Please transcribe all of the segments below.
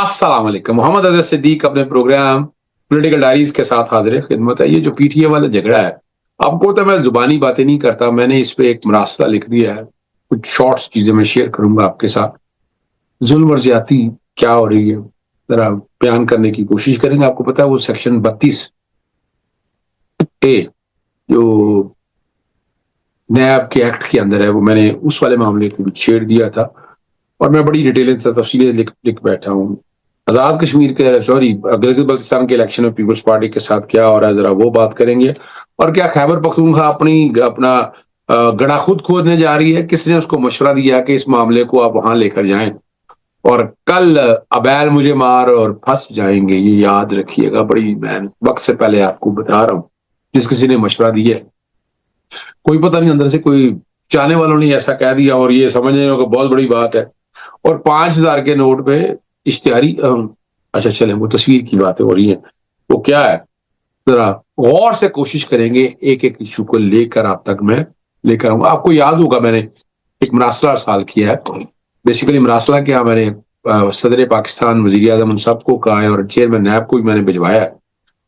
अस्सलाम वालेकुम। मोहम्मद अज़हर सिद्दीक अपने प्रोग्राम पॉलिटिकल डायरीज के साथ हाजिर खिदमत है। ये जो पीटीए वाला झगड़ा है, आपको तो मैं जुबानी बातें नहीं करता, मैंने इस पे एक मरासला लिख दिया है। कुछ शॉर्ट्स चीजें मैं शेयर करूंगा आपके साथ। जुल्म और ज्यादती क्या हो रही है जरा बयान करने की कोशिश करेंगे। आपको पता है वो सेक्शन 32A जो नैब के एक्ट के अंदर है, वो मैंने उस वाले मामले को छेड़ दिया था और मैं बड़ी डिटेल से तफसीलें लिख बैठा हूँ। आजाद कश्मीर के गिलगित बल्तिस्तान के इलेक्शन में पीपल्स पार्टी के साथ क्या हो रहा है, जरा वो बात करेंगे। और क्या खैबर पख्तूनख्वा अपना गड़ा खुद खोदने जा रही है? किसने उसको मशवरा दिया कि इस मामले को आप वहां लेकर जाएं? और कल अबैल मुझे मार और फंस जाएंगे, ये याद रखिएगा। बड़ी मैं वक्त से पहले आपको बता रहा हूँ, जिस किसी ने मशवरा दिया है, कोई पता नहीं अंदर से कोई चाहने वालों ने ऐसा कह दिया और ये समझने को बहुत बड़ी बात है। और 5,000 के नोट पे इश्तिहारी अच्छा चलें, वो तस्वीर की बातें हो रही है, वो क्या है जरा गौर से कोशिश करेंगे। एक एक इशू को लेकर आप तक मैं लेकर आऊंगा। आपको याद होगा मैंने एक मरासला अरसाल किया है। बेसिकली मरासला क्या, मैंने सदर पाकिस्तान, वजीर आजम, उन सबको कहा है और चेयरमैन नैब को भी मैंने भिजवाया है।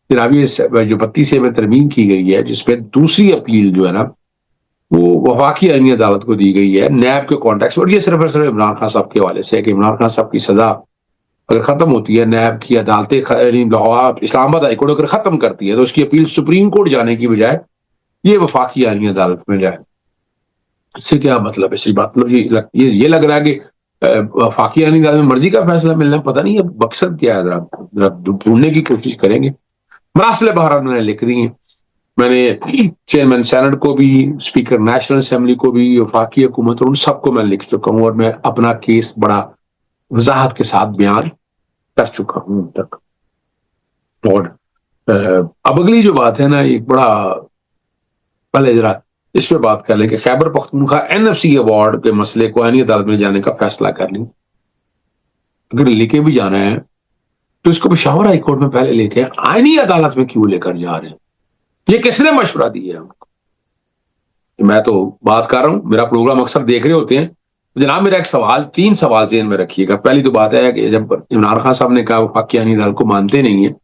जनाब ये जो 32A में तरमीम की गई है, जिसमें दूसरी अपील जो है ना, वो वफाकी आईनी अदालत को दी गई है नैब के कॉन्टेक्स्ट में। और ये सिर्फ और सिर्फ इमरान खान साहब के हवाले से है कि इमरान खान साहब की सजा अगर खत्म होती है, नैब की अदालतें इस्लामाबाद हाईकोर्ट अगर खत्म करती है, तो उसकी अपील सुप्रीम कोर्ट जाने की बजाय ये वफाकी आईनी अदालत में जाए। इससे क्या मतलब है? सिर्फ मतलब ये लग रहा है कि वफाकी आईनी अदालत में मर्जी का फैसला मिलना, पता नहीं अब मकसद क्या है। जरा ढूंढने की कोशिश करेंगे। मरासले बहरहाल मैंने लिख दी हैं। मैंने चेयरमैन सेनेट को भी, स्पीकर नेशनल असेंबली को भी, वफाकी हुकूमत और उन सबको मैं लिख चुका हूं और मैं अपना केस बड़ा वजाहत के साथ बयान कर चुका हूं अब तक। और अब अगली जो बात है ना, एक बड़ा पहले जरा इस पे बात कर लें कि खैबर पख्तूनख्वा NFC अवार्ड के मसले को आईनी अदालत में जाने का फैसला कर लें। अगर लेके भी जाना है तो इसको पेशावर हाई कोर्ट में पहले लेके आईनी अदालत में क्यों लेकर जा रहे हैं? ये किसने मशवरा दिया हमको? मैं तो बात कर रहा हूं, मेरा प्रोग्राम अक्सर देख रहे होते हैं। जनाब मेरा एक सवाल, 3 सवाल जेन में रखिएगा। पहली तो बात है कि जब इमरान खान साहब ने कहा वफाकी आईनी अदालत को मानते नहीं है,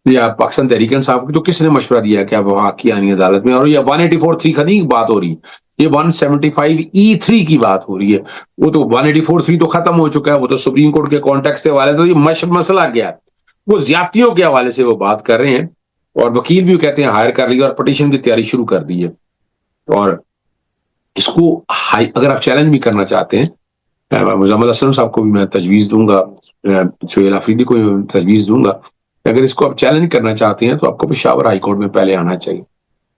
या पाकिस्तान तहरीक इंसाफ की, तो किसने मशवरा दिया कि वफाकी आईनी अदालत में? और ये 184(3) की बात हो रही है, ये 175(E)(3) की बात हो रही है। वो तो 184(3) तो खत्म हो चुका है, वो तो सुप्रीम कोर्ट के कॉन्टेक्स्ट से हवाले से। तो ये मसला क्या है? वो ज्यादतियों के हवाले से वो बात कर रहे हैं और वकील भी कहते हैं हायर कर लिया और पटिशन की तैयारी शुरू कर दी है। और इसको अगर आप चैलेंज भी करना चाहते हैं, मुजम्मल असलम साहब को भी मैं तजवीज दूंगा, सुहेल आफरीदी को भी तजवीज दूंगा, अगर इसको आप चैलेंज करना चाहते हैं तो आपको पेशावर हाई कोर्ट में पहले आना चाहिए।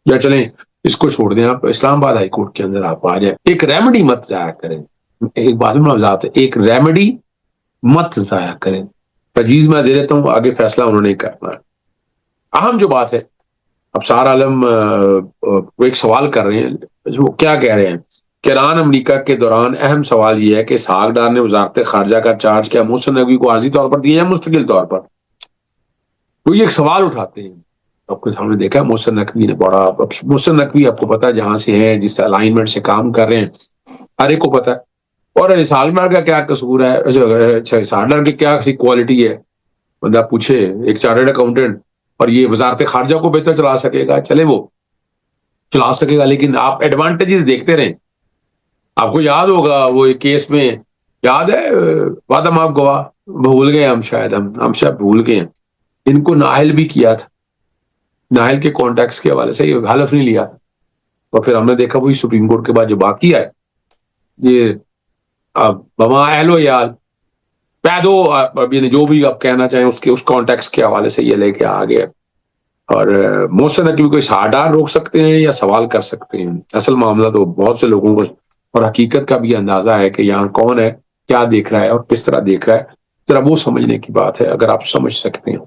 या चलें इसको छोड़ दें, आप इस्लामाबाद हाई कोर्ट के अंदर आप आ जाए। एक रेमेडी मत जाया करें, एक बात में वजाहत है, एक रेमेडी मत जाया करें। तजवीज मैं दे देता हूँ, आगे फैसला उन्होंने करना है। अहम जो बात है, अब सार आलम वो एक सवाल कर रहे हैं, वो क्या कह रहे हैं कि ईरान अमेरिका के दौरान अहम सवाल यह है कि इसहाक डार ने वजारत खारजा का चार्ज क्या मोहसिन नकवी को आर्जी तौर पर दिया या मुस्तकिल तौर पर? तो ये एक सवाल उठाते हैं। आपके सामने देखा मोहसिन नकवी ने बड़ा, मोहसिन नकवी आपको पता है जहां से है, जिस अलाइनमेंट से काम कर रहे हैं, हर एक को पता है। और इसहाक डार का क्या कसूर है? अच्छा, इसहाक डार की क्या क्वालिटी है? बंदा पूछे, एक चार्टर्ड अकाउंटेंट, और ये वजारत खारजा को बेहतर चला सकेगा, चले वो चला सकेगा, लेकिन आप एडवांटेजेस देखते रहें। आपको याद होगा वो एक केस में, याद है वादा माफ गवाह, भूल गए हम, शायद हम शायद भूल गए हैं। इनको नाहल भी किया था, नाहल के कॉन्टेक्स्ट के हवाले से ये हलफ नहीं लिया। और फिर हमने देखा वही सुप्रीम कोर्ट के बाद जो बाकी है, ये अब बमा एहलो यार पैदो, जो भी आप कहना चाहें उसके उस कॉन्टेक्स्ट के हवाले से ये लेके आ गए। और मोहसिन नकवी को इस हार्डार रोक सकते हैं या सवाल कर सकते हैं? असल मामला तो बहुत से लोगों को और हकीकत का भी अंदाजा है कि यहाँ कौन है, क्या देख रहा है और किस तरह देख रहा है। जरा वो समझने की बात है, अगर आप समझ सकते हैं।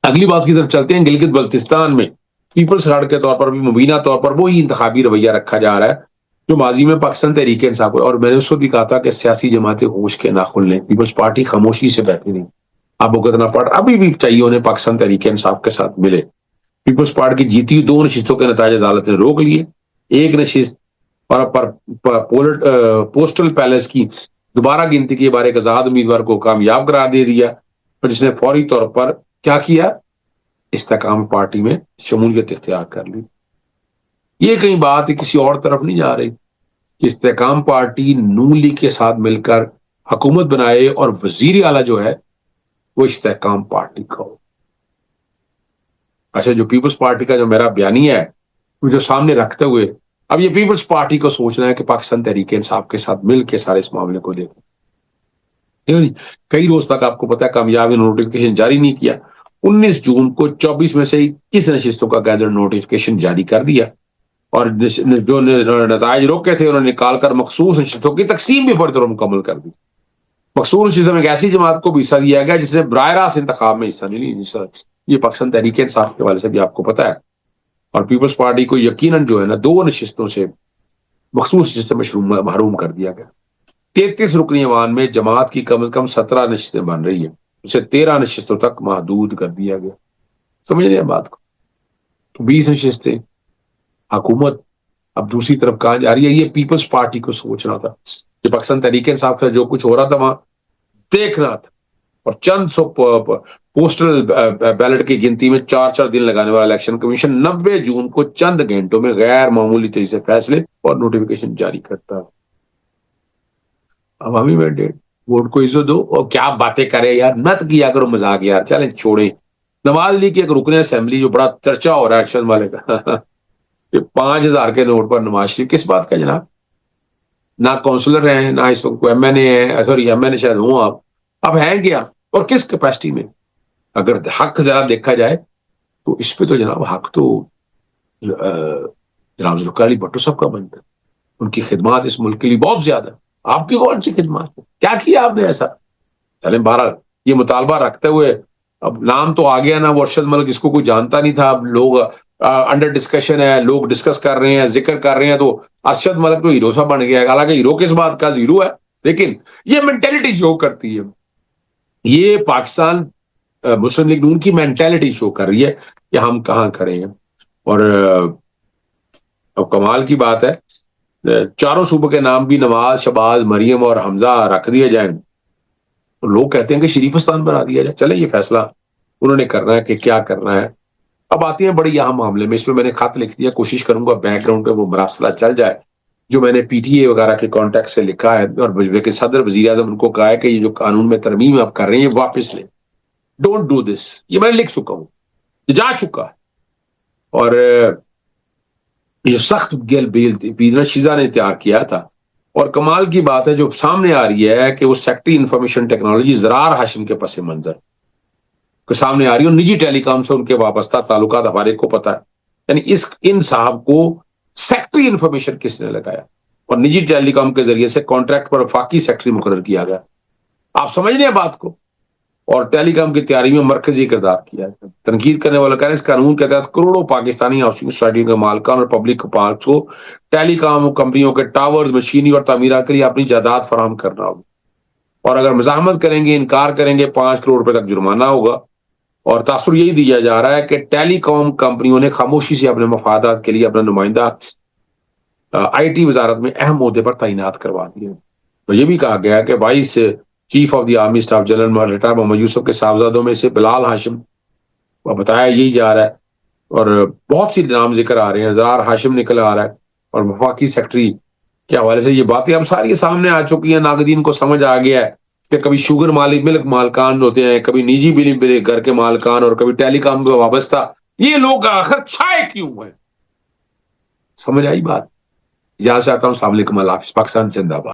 अगली बात की तरफ चलते हैं। गिलगित बल्तिस्तान में पीपल्स गार्ड के तौर पर भी मुबीना तौर पर वही इंतखाबी रवैया रखा जा रहा है जो माजी में पाकिस्तान तहरीक इंसाफ। और मैंने उसको भी कहा था कि सियासी जमातें होश के नाखुन लें, पीपल्स पार्टी खामोशी से बैठी नहीं। अब भुगतना पड़ अभी भी चाहिए उन्हें पाकिस्तान तहरीक इंसाफ के साथ मिले। पीपल्स पार्टी की जीती हुई 2 नशिस्तों के नतीजे अदालत ने रोक लिए। एक नशिस्त पर पोस्टल पैलेस की دوبارہ گنتی کے بارے ایک آزاد امیدوار کو کامیاب قرار دے دیا اور جس نے فوری طور پر کیا کیا، استحکام پارٹی میں شمولیت اختیار کر لی۔ یہ کہیں بات کسی اور طرف نہیں جا رہی کہ استحکام پارٹی نون لیگ کے ساتھ مل کر حکومت بنائے اور وزیر اعلیٰ جو ہے وہ استحکام پارٹی کا ہو۔ اچھا، جو پیپلز پارٹی کا جو میرا بیانیہ ہے وہ جو سامنے رکھتے ہوئے اب یہ پیپلز پارٹی کو سوچنا ہے کہ پاکستان تحریک انصاف کے ساتھ مل کے سارے اس معاملے کو دیکھیں۔ کئی روز تک آپ کو پتا ہے کامیابی نوٹیفکیشن جاری نہیں کیا۔ 19 جون کو 24 میں سے 21 نشستوں کا گیزٹ نوٹیفکیشن جاری کر دیا اور جو نتائج روکے تھے انہوں نے نکال کر مخصوص نشستوں کی تقسیم بھی فوری طور پر مکمل کر دی۔ مخصوص نشستوں میں ایک ایسی جماعت کو بھی حصہ دیا گیا جس نے براہ راست انتخاب میں حصہ نہیں لیا۔ یہ پاکستان تحریک انصاف کے حوالے سے بھی آپ کو پتا ہے، اور پیپلز پارٹی کو یقیناً جو ہے نا 2 نشستوں سے مخصوص نشستوں میں محروم کر دیا گیا۔ 33 رکنی ایوان میں جماعت کی کم از کم 17 نشستیں بن رہی ہیں، اسے 13 نشستوں تک محدود کر دیا گیا۔ سمجھ رہے ہیں بات کو؟ تو 20 نشستیں حکومت اب دوسری طرف کہاں جا رہی ہے، یہ پیپلز پارٹی کو سوچنا تھا کہ پاکستان تحریک انصاف کا جو کچھ ہو رہا تھا وہاں دیکھنا تھا، اور چند سو پوسٹل بیلٹ کی گنتی میں 4 دن لگانے والا الیکشن کمیشن 90 جون کو چند گھنٹوں میں غیر معمولی تیزی سے فیصلے اور نوٹیفکیشن جاری کرتا ہے۔ عوامی مینڈیٹ، ووٹ کو عزت دو، اور کیا باتیں کرے یار، مت کیا کرو مذاق یار، چلیں چھوڑیں۔ نواز لیگ کی ایک رکن اسمبلی جو بڑا چرچا ہو رہا ہے ایکشن والے کا 5,000 کے نوٹ پر نواز شریف، کس بات کا جناب؟ نہ کونسلر ہیں، نہ اس وقت کوئی ایم این اے ہے، سوری ایم این اے شاید ہوں آپ، اب ہیں کیا اور کس کیپیسٹی میں؟ اگر حق ذرا دیکھا جائے تو اس پہ تو جناب حق تو جناب ذوالفقار علی بھٹو صاحب کا بنتا ہے۔ ان کی خدمات اس ملک کے لیے بہت زیادہ ہے۔ آپ کی کون سی خدمات ہے؟ کیا کیا آپ نے ایسا؟ چلیں بہرحال یہ مطالبہ رکھتے ہوئے اب نام تو آ گیا نا، وہ ارشد ملک، جس کو کوئی جانتا نہیں تھا، اب لوگ انڈر ڈسکشن ہے، لوگ ڈسکس کر رہے ہیں، ذکر کر رہے ہیں، تو ارشد ملک تو ہیرو سا بن گیا ہے۔ حالانکہ ہیرو کس بات کا، زیرو ہے، لیکن یہ مینٹلٹی شو کرتی ہے، یہ پاکستان مسلم لیگ نون کی مینٹلٹی شو کر رہی ہے کہ ہم کہاں کھڑے ہیں۔ اور اب کمال کی بات ہے، 4 صوبوں کے نام بھی نواز، شہباز، مریم اور حمزہ رکھ دیے جائیں، لوگ کہتے ہیں کہ شریفستان بنا دیا جائے۔ چلے یہ فیصلہ انہوں نے کرنا ہے کہ کیا کرنا ہے۔ اب آتی ہیں بڑی اہم معاملے میں، اس میں نے خط لکھ دیا، کوشش کروں گا بیک گراؤنڈ پہ وہ مراسلہ چل جائے جو میں نے پی ٹی اے وغیرہ کے کانٹیکٹ سے لکھا ہے، اور صدر وزیر اعظم ان کو کہا ہے کہ یہ جو قانون میں ترمیم آپ کر رہے ہیں یہ واپس لیں، ڈونٹ ڈو دس۔ یہ میں نے لکھ چکا ہوں، یہ جا چکا ہے، اور یہ سخت بیل شیزا نے تیار کیا تھا۔ اور کمال کی بات ہے جو سامنے آ رہی ہے کہ وہ سیکٹری انفارمیشن ٹیکنالوجی زرار ہاشم کے پس منظر کے سامنے آ رہی ہے، اور نجی ٹیلی کام سے ان کے وابستہ تعلقات ہمارے کو پتا ہے، یعنی ان صاحب کو سیکٹری انفارمیشن کس نے لگایا اور نجی ٹیلی کام کے ذریعے سے کانٹریکٹ پر وفاقی سیکٹری مقرر کیا گیا۔ آپ سمجھ رہے ہیں بات کو؟ اور ٹیلی کام کی تیاری میں مرکزی کردار کیا ہے۔ تنقید کرنے والا کہہ رہے ہیں اس قانون کے تحت کروڑوں پاکستانی ہاؤسنگ سوسائٹیوں کے مالکان اور پبلک پارکس کو ٹیلی کام کمپنیوں کے ٹاورز، مشینری اور تعمیرات کے لیے اپنی جائیداد فراہم کرنا ہوگا، اور اگر مزاحمت کریں گے، انکار کریں گے، 5 کروڑ روپے تک جرمانہ ہوگا۔ اور تاثر یہی دیا جا رہا ہے کہ ٹیلی کام کمپنیوں نے خاموشی سے اپنے مفادات کے لیے اپنا نمائندہ آئی ٹی وزارت میں اہم عہدے پر تعینات کروا دیے۔ تو یہ بھی کہا گیا ہے کہ vice chief of the army staff general retire Muhammad Yusuf کے صاحبزادوں میں سے بلال ہاشم بتایا یہی جا رہا ہے، اور بہت سی نام ذکر آ رہے ہیں، زرار ہاشم نکل آ رہا ہے، اور وفاقی سیکٹری کے حوالے سے یہ باتیں اب ساری سامنے آ چکی ہیں۔ ناقدین کو سمجھ آ گیا ہے کہ کبھی شوگر ملک مالکان ہوتے ہیں، کبھی نجی بجلی گھر کے مالکان، اور کبھی ٹیلی کام سے وابستہ، یہ لوگ آخر چھائے کیوں ہیں؟ سمجھ آئی بات؟ اجازت چاہتا ہوں، السلام علیکم، اللہ حافظ، پاکستان زندہ باد۔